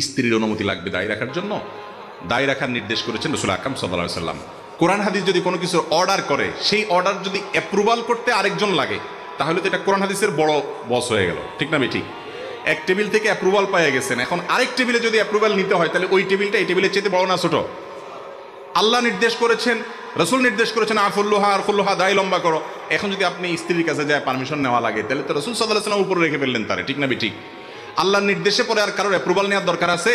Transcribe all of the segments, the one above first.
স্ত্রীর অনুমতি লাগবে দায় রাখার জন্য। দায় রাখার নির্দেশ করেছেন রাসূল আকরাম সাল্লাল্লাহু আলাইহি সাল্লাম। কোরআন হাদিস যদি কোনো কিছু অর্ডার করে, সেই অর্ডার যদি অ্যাপ্রুভাল করতে আরেকজন লাগে, তাহলে তো এটা কোরআন হাদিসের বড় বস হয়ে গেল, ঠিক না বেঠিক? এক টেবিল থেকে অ্যাপ্রুভাল পেয়ে গেছেন, এখন আরেক টেবিলে যদি অ্যাপ্রুভাল নিতে হয়, তাহলে ওই টেবিলটা এই টেবিলের চেয়ে বড় না ছোট? আল্লাহ নির্দেশ করেছেন, রাসূল নির্দেশ করেছেন আরফুল্লুহা, দায় লম্বা করো। এখন যদি আপনি স্ত্রীর কাছে যায় পারমিশন নেওয়া লাগে, তাহলে তো রাসূল সাল্লাল্লাহু আলাইহি ওয়াসাল্লাম উপরে রেখে ফেললেন তারে, ঠিক না বেঠিক? আল্লাহর নির্দেশে পরে আর কারোর অ্যাপ্রুভাল নেওয়ার দরকার আছে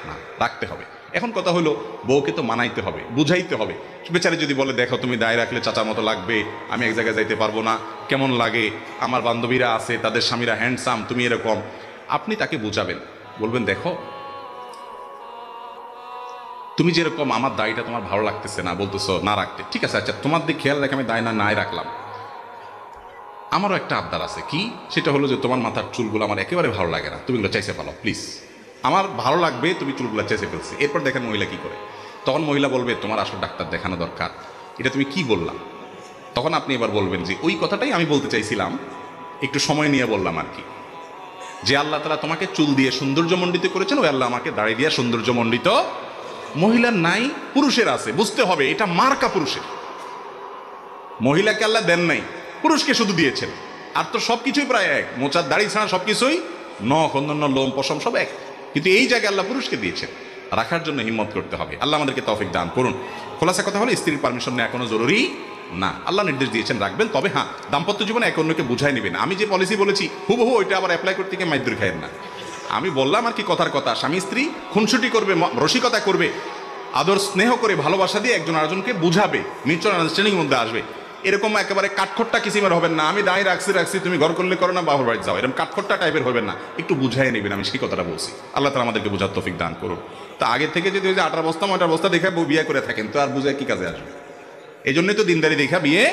না, রাখতে হবে। এখন কথা হলো, বউকে তো মানাইতে হবে, বুঝাইতে হবে। বেচারি যদি বলে, দেখো তুমি দায় রাখলে চাচার মতো লাগবে, আমি এক জায়গায় যাইতে পারবো না, কেমন লাগে, আমার বান্ধবীরা আছে তাদের স্বামীরা হ্যান্ডসাম, তুমি এরকম। আপনি তাকে বুঝাবেন, বলবেন দেখো তুমি যেরকম, আমার দায়টা তোমার ভালো লাগতেছে না, বলতেছো না রাখতে, ঠিক আছে, আচ্ছা তোমার দিকে খেয়াল রেখে আমি দায় নাই রাখলাম। আমারও একটা আবদার আছে, কি? সেটা হলো যে তোমার মাথার চুলগুলো আমার একেবারে ভালো লাগে না, তুমি এগুলো চাইছে ফেলো প্লিজ, আমার ভালো লাগবে, তুমি চুলগুলো চেঁচে ফেলছি। এরপর দেখেন মহিলা কি করে। তখন মহিলা বলবে, তোমার আসল ডাক্তার দেখানো দরকার, এটা তুমি কি বললা? তখন আপনি এবার বলবেন যে ওই কথাটাই আমি বলতে চাইছিলাম, একটু সময় নিয়ে বললাম আর কি, যে আল্লাহ তাআলা তোমাকে চুল দিয়ে সৌন্দর্যমণ্ডিত করেছেন, ওই আল্লাহ আমাকে দাড়ি দিয়ে সৌন্দর্যমণ্ডিত। মহিলার নাই, পুরুষের আছে, বুঝতে হবে এটা মার্কা পুরুষের। মহিলাকে আল্লাহ দেন নাই, পুরুষকে শুধু দিয়েছেন। আর তো সবকিছুই প্রায় এক, মোচার দাড়ি ছাড়া সবকিছুই, নখ, অন্যান্য লোম পশম সব এক, কিন্তু এই জায়গায় আল্লাহ পুরুষকে দিয়েছেন। রাখার জন্য হিম্মত করতে হবে। আল্লাহ আমাদেরকে তৌফিক দান করুন। খোলাসা কথা হলো, স্ত্রীর পারমিশন নেওয়া কোনো জরুরি না, আল্লাহ নির্দেশ দিয়েছেন রাখবেন। তবে হ্যাঁ, দাম্পত্য জীবনে এক অন্যকে বুঝাই নেবেন। আমি যে পলিসি বলেছি হুবহু ওইটা আবার অ্যাপ্লাই করতে গিয়ে মাইদুর খায়েন না। আমি বললাম আর কি কথার কথা, স্বামী স্ত্রী খুনসুটি করবে, রসিকতা করবে, আদর স্নেহ করে ভালোবাসা দিয়ে একজন আরেকজনকে বুঝাবে, মিউচুয়াল আন্ডারস্ট্যান্ডিং এর মধ্যে আসবে। এরকম একেবারে কাঠখোট্টা কিসিমের হবেন না, আমি দায় রাখছি তুমি ঘর করলে করো না, বাবার বাড়ি যাও, এরকম কাঠখোট্টা টাইপের হবেন না, একটু বুঝাই নেবেন। আমি সেই কথাটা বলছি। আল্লাহ তাআলা আমাদেরকে বুঝার তৌফিক দান করুন। তা আগে থেকে যদি ওই যে 18 বস্তা 9 বস্তা দেখে বউ বিয়ে করে থাকেন, তো আর বুঝায় কি কাজে আসবে? এই জন্যই তো দিনদারি দেখা বিয়ে